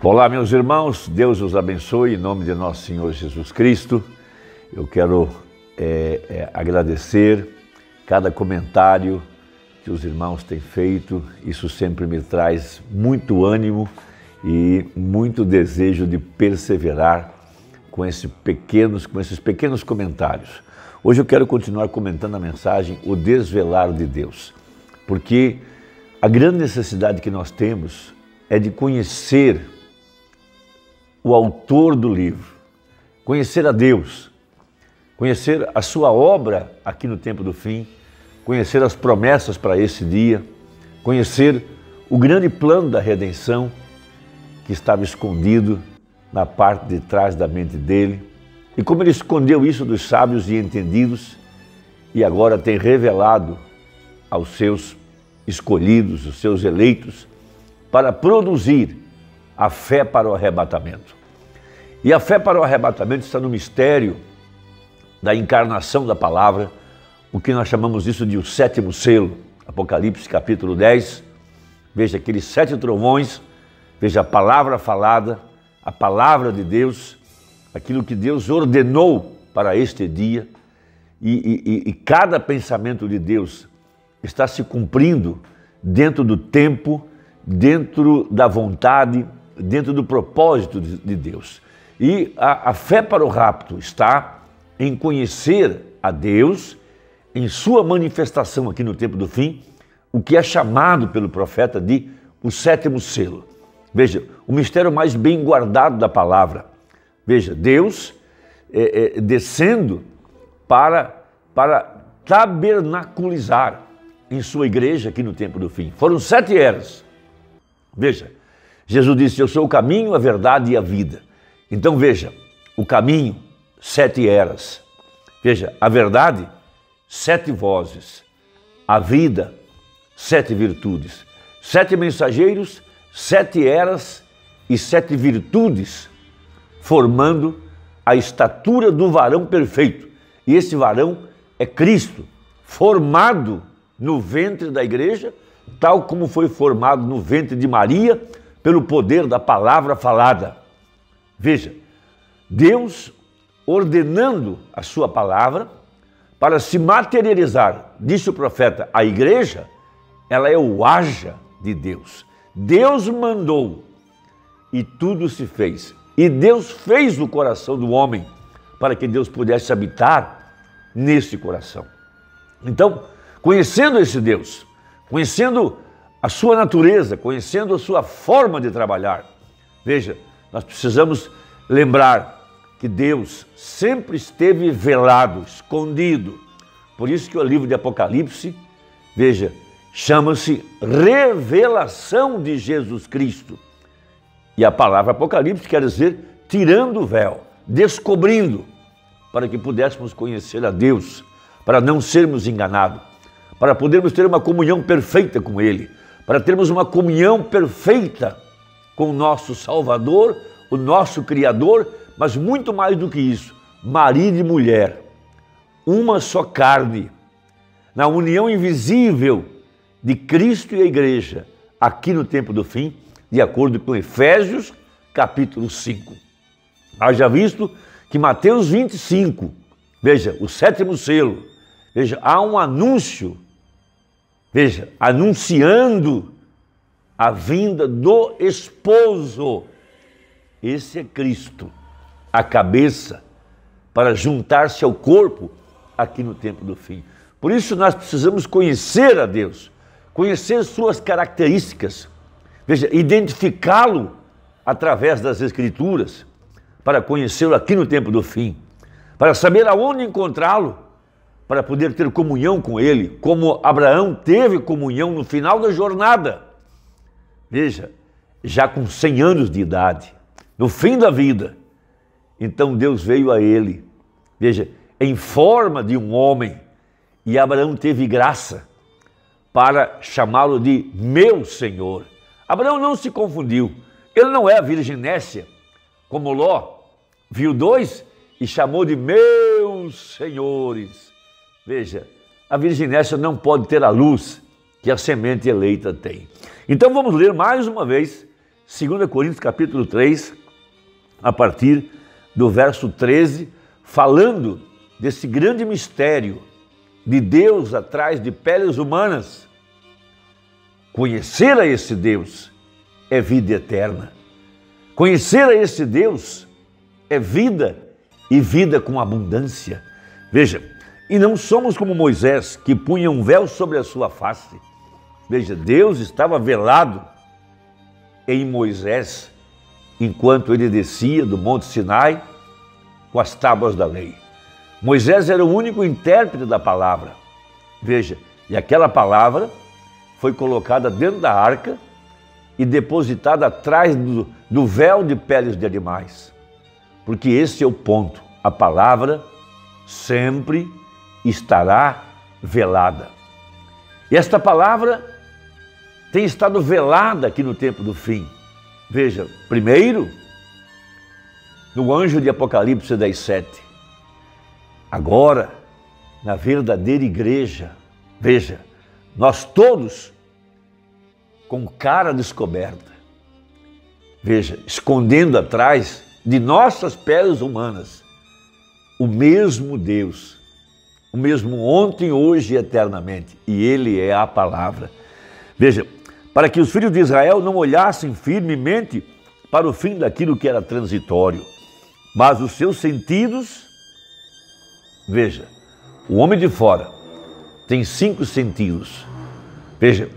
Olá, meus irmãos, Deus os abençoe em nome de nosso Senhor Jesus Cristo. Eu quero agradecer cada comentário que os irmãos têm feito. Isso sempre me traz muito ânimo e muito desejo de perseverar com esses pequenos comentários. Hoje eu quero continuar comentando a mensagem O Desvelar de Deus, porque a grande necessidade que nós temos é de conhecer o autor do livro, conhecer a Deus, conhecer a sua obra aqui no tempo do fim, conhecer as promessas para esse dia, conhecer o grande plano da redenção que estava escondido na parte de trás da mente dele e como ele escondeu isso dos sábios e entendidos e agora tem revelado aos seus escolhidos, os seus eleitos, para produzir a fé para o arrebatamento. E a fé para o arrebatamento está no mistério da encarnação da palavra, o que nós chamamos isso de o sétimo selo, Apocalipse capítulo 10, veja aqueles 7 trovões, veja a palavra falada, a palavra de Deus, aquilo que Deus ordenou para este dia, e cada pensamento de Deus está se cumprindo dentro do tempo, dentro da vontade, dentro do propósito de Deus. E a fé para o rapto está em conhecer a Deus, em sua manifestação aqui no tempo do fim, o que é chamado pelo profeta de o sétimo selo. Veja, o mistério mais bem guardado da palavra. Veja, Deus descendo para tabernaculizar em sua igreja aqui no tempo do fim. Foram 7 eras. Veja, Jesus disse, eu sou o caminho, a verdade e a vida. Então veja, o caminho, 7 eras. Veja, a verdade, 7 vozes. A vida, 7 virtudes. 7 mensageiros, 7 eras e 7 virtudes, formando a estatura do varão perfeito. E esse varão é Cristo, formado no ventre da igreja, tal como foi formado no ventre de Maria, pelo poder da palavra falada. Veja, Deus ordenando a sua palavra para se materializar, disse o profeta, a igreja, ela é o haja de Deus. Deus mandou e tudo se fez. E Deus fez o coração do homem para que Deus pudesse habitar nesse coração. Então, conhecendo esse Deus, conhecendo a sua natureza, conhecendo a sua forma de trabalhar, veja, nós precisamos lembrar que Deus sempre esteve velado, escondido. Por isso que o livro de Apocalipse, veja, chama-se Revelação de Jesus Cristo. E a palavra Apocalipse quer dizer tirando o véu, descobrindo, para que pudéssemos conhecer a Deus, para não sermos enganados, para podermos ter uma comunhão perfeita com Ele, para termos uma comunhão perfeita com o nosso Salvador, o nosso Criador, mas muito mais do que isso, marido e mulher, uma só carne, na união invisível de Cristo e a igreja, aqui no tempo do fim, de acordo com Efésios, capítulo 5. Haja visto que Mateus 25, veja, o sétimo selo, veja, há um anúncio, veja, anunciando a vinda do esposo. Esse é Cristo, a cabeça, para juntar-se ao corpo aqui no tempo do fim. Por isso nós precisamos conhecer a Deus, conhecer suas características, veja, identificá-lo através das Escrituras, para conhecê-lo aqui no tempo do fim, para saber aonde encontrá-lo, para poder ter comunhão com Ele, como Abraão teve comunhão no final da jornada. Veja, já com 100 anos de idade, no fim da vida, então Deus veio a ele, veja, em forma de um homem, e Abraão teve graça para chamá-lo de meu Senhor. Abraão não se confundiu, ele não é a virginécia, como Ló viu 2 e chamou de meus senhores. Veja, a virginécia não pode ter a luz que a semente eleita tem. Então vamos ler mais uma vez 2 Coríntios capítulo 3, a partir do verso 13, falando desse grande mistério de Deus atrás de peles humanas. Conhecer a esse Deus é vida eterna. Conhecer a esse Deus é vida e vida com abundância. Veja, e não somos como Moisés, que punha um véu sobre a sua face. Veja, Deus estava velado em Moisés, enquanto ele descia do Monte Sinai com as tábuas da lei. Moisés era o único intérprete da palavra. Veja, e aquela palavra foi colocada dentro da arca e depositada atrás do véu de peles de animais. Porque esse é o ponto. A palavra sempre estará velada. E esta palavra tem estado velada aqui no tempo do fim. Veja, primeiro, no anjo de Apocalipse 10:7. Agora, na verdadeira igreja, veja, nós todos com cara descoberta, veja, escondendo atrás de nossas peles humanas o mesmo Deus, o mesmo ontem, hoje e eternamente, e Ele é a palavra. Veja, para que os filhos de Israel não olhassem firmemente para o fim daquilo que era transitório, mas os seus sentidos, veja, o homem de fora tem 5 sentidos. Veja,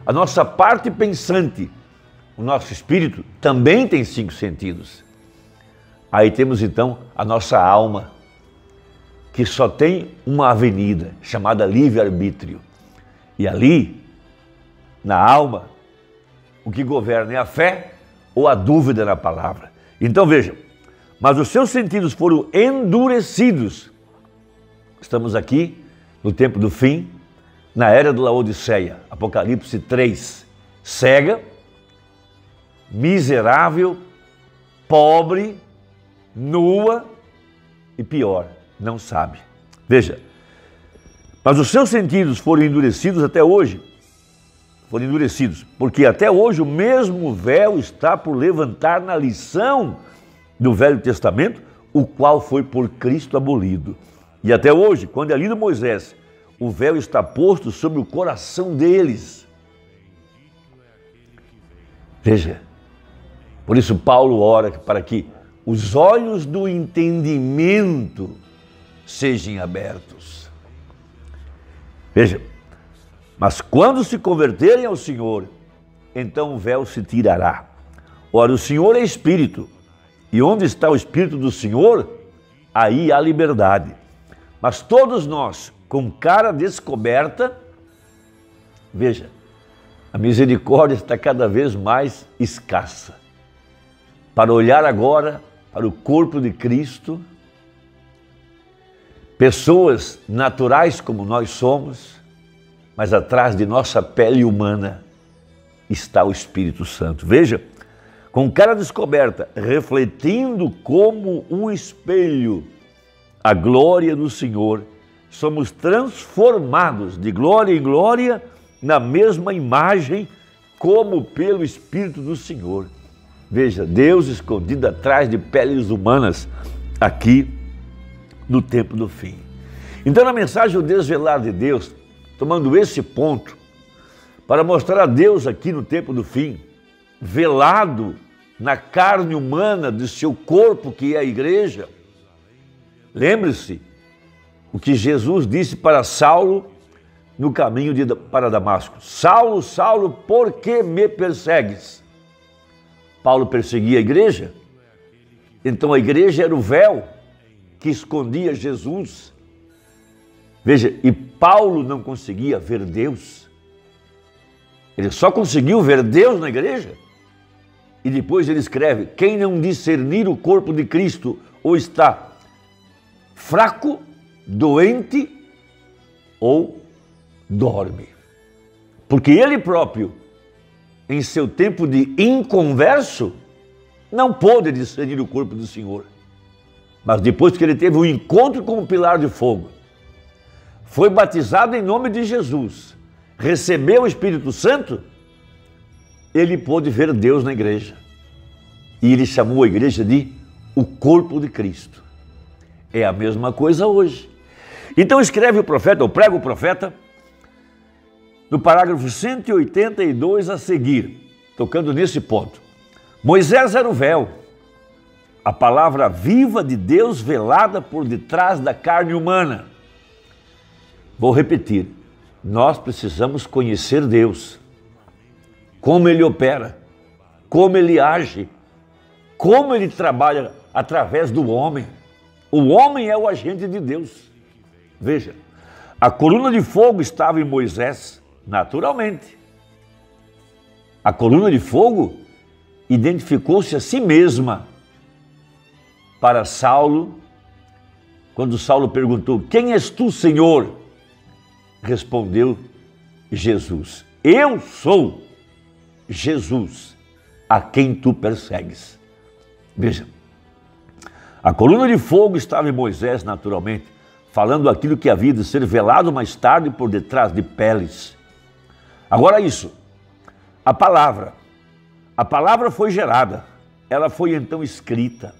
a nossa parte pensante, o nosso espírito também tem 5 sentidos. Aí temos então a nossa alma, que só tem uma avenida, chamada livre-arbítrio. E ali, na alma, o que governa é a fé ou a dúvida na palavra. Então veja, mas os seus sentidos foram endurecidos. Estamos aqui no tempo do fim, na era da Laodiceia, Apocalipse 3, cega, miserável, pobre, nua e pior, não sabe. Veja, mas os seus sentidos foram endurecidos até hoje, foram endurecidos, porque até hoje o mesmo véu está por levantar na lição do Velho Testamento, o qual foi por Cristo abolido. E até hoje, quando é lido Moisés, o véu está posto sobre o coração deles. Veja, por isso Paulo ora para que os olhos do entendimento sejam abertos. Veja, mas quando se converterem ao Senhor, então o véu se tirará. Ora, o Senhor é Espírito, e onde está o Espírito do Senhor, aí há liberdade. Mas todos nós, com cara descoberta, veja, a misericórdia está cada vez mais escassa. Para olhar agora para o corpo de Cristo, pessoas naturais como nós somos, mas atrás de nossa pele humana está o Espírito Santo. Veja, com cara descoberta, refletindo como um espelho a glória do Senhor, somos transformados de glória em glória na mesma imagem como pelo Espírito do Senhor. Veja, Deus escondido atrás de peles humanas aqui no tempo do fim. Então, na mensagem O Desvelar de Deus, tomando esse ponto para mostrar a Deus aqui no tempo do fim, velado na carne humana do seu corpo, que é a igreja. Lembre-se o que Jesus disse para Saulo no caminho para Damasco: Saulo, Saulo, por que me persegues? Paulo perseguia a igreja, então a igreja era o véu que escondia Jesus. Veja, e Paulo não conseguia ver Deus. Ele só conseguiu ver Deus na igreja. E depois ele escreve: quem não discernir o corpo de Cristo ou está fraco, doente ou dorme. Porque ele próprio, em seu tempo de inconverso, não pôde discernir o corpo do Senhor. Mas depois que ele teve um encontro com o pilar de fogo, foi batizado em nome de Jesus, recebeu o Espírito Santo, ele pôde ver Deus na igreja. E ele chamou a igreja de o corpo de Cristo. É a mesma coisa hoje. Então escreve o profeta, ou prega o profeta, no parágrafo 182 a seguir, tocando nesse ponto. Moisés era o véu, a palavra viva de Deus velada por detrás da carne humana. Vou repetir, nós precisamos conhecer Deus, como Ele opera, como Ele age, como Ele trabalha através do homem. O homem é o agente de Deus. Veja, a coluna de fogo estava em Moisés, naturalmente. A coluna de fogo identificou-se a si mesma para Saulo, quando Saulo perguntou: quem és tu, Senhor? Respondeu Jesus: eu sou Jesus, a quem tu persegues. Veja, a coluna de fogo estava em Moisés naturalmente, falando aquilo que havia de ser velado mais tarde por detrás de peles. Agora isso, a palavra foi gerada, ela foi então escrita,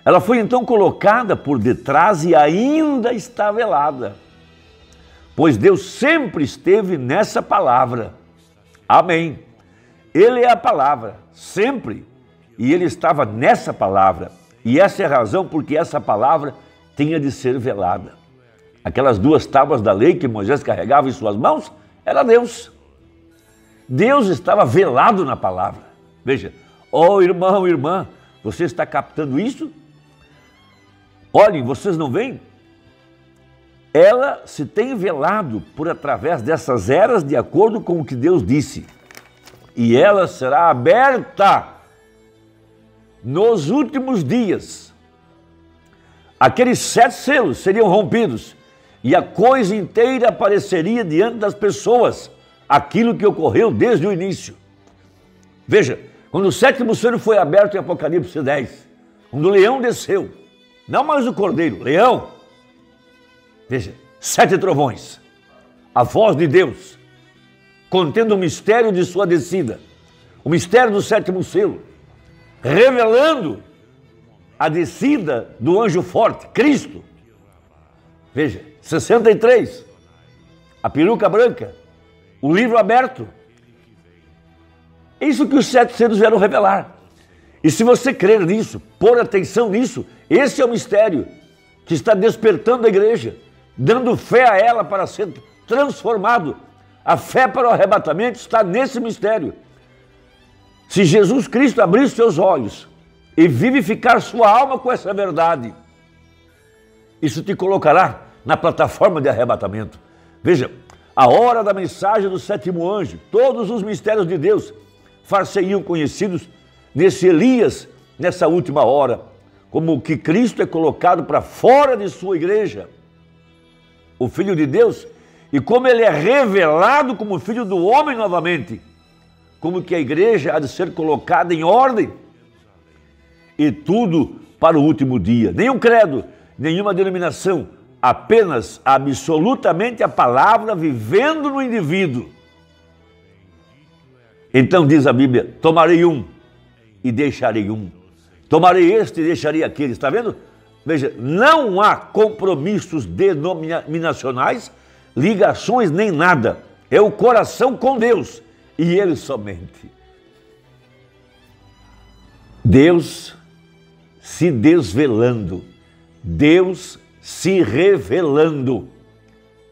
ela foi então colocada por detrás e ainda está velada, pois Deus sempre esteve nessa palavra. Amém. Ele é a palavra, sempre, e Ele estava nessa palavra, e essa é a razão porque essa palavra tinha de ser velada. Aquelas duas tábuas da lei que Moisés carregava em suas mãos, era Deus. Deus estava velado na palavra. Veja, oh irmão, irmã, você está captando isso? Olhem, vocês não veem? Ela se tem velado por através dessas eras de acordo com o que Deus disse. E ela será aberta nos últimos dias. Aqueles 7 selos seriam rompidos e a coisa inteira apareceria diante das pessoas, aquilo que ocorreu desde o início. Veja, quando o 7º selo foi aberto em Apocalipse 10, quando o leão desceu, não mais o cordeiro, leão. Veja, 7 trovões, a voz de Deus, contendo o mistério de sua descida, o mistério do 7º selo, revelando a descida do anjo forte, Cristo. Veja, 63, a peruca branca, o livro aberto. É isso que os 7 selos vieram revelar. E se você crer nisso, pôr atenção nisso, esse é o mistério que está despertando a igreja, dando fé a ela para ser transformado. A fé para o arrebatamento está nesse mistério. Se Jesus Cristo abrir seus olhos e vivificar sua alma com essa verdade, isso te colocará na plataforma de arrebatamento. Veja, a hora da mensagem do 7º anjo, todos os mistérios de Deus far-se-iam conhecidos nesse Elias, nessa última hora, como que Cristo é colocado para fora de sua igreja, o Filho de Deus, e como ele é revelado como Filho do homem novamente, como que a igreja há de ser colocada em ordem, e tudo para o último dia. Nenhum credo, nenhuma denominação, apenas absolutamente a palavra vivendo no indivíduo. Então diz a Bíblia: tomarei um e deixarei um. Tomarei este e deixarei aquele. Está vendo? Veja, não há compromissos denominacionais, ligações nem nada. É o coração com Deus e Ele somente. Deus se desvelando, Deus se revelando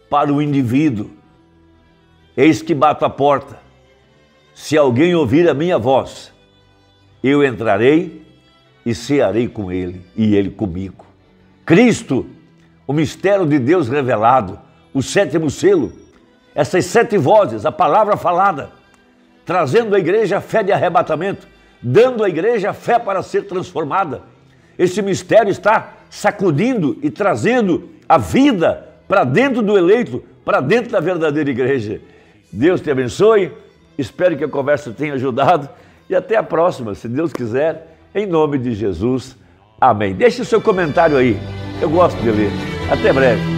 para o indivíduo. Eis que bato a porta. Se alguém ouvir a minha voz, eu entrarei e cearei com ele e ele comigo. Cristo, o mistério de Deus revelado, o 7º selo, essas 7 vozes, a palavra falada, trazendo à igreja a fé de arrebatamento, dando à igreja a fé para ser transformada. Esse mistério está sacudindo e trazendo a vida para dentro do eleito, para dentro da verdadeira igreja. Deus te abençoe, espero que a conversa tenha ajudado e até a próxima, se Deus quiser, em nome de Jesus. Amém. Deixe o seu comentário aí, eu gosto de ler. Até breve.